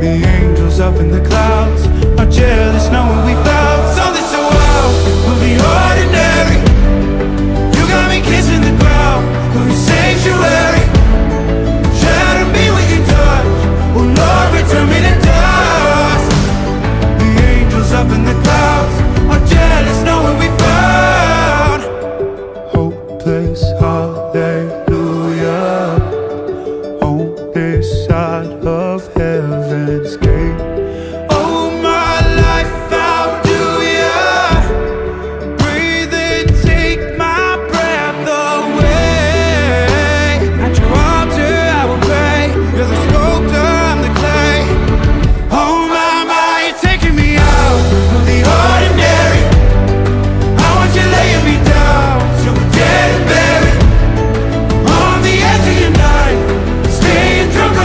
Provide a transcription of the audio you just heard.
The angels up in the clouds are jealous knowing we found something so wild. We'll be ordinary. You got me kissing the ground. We'll be sanctuary. Shatter me with your touch. Oh Lord, return me to dust. The angels up in the clouds are jealous knowing we found hopeless hallelujah on this side of heaven's gate.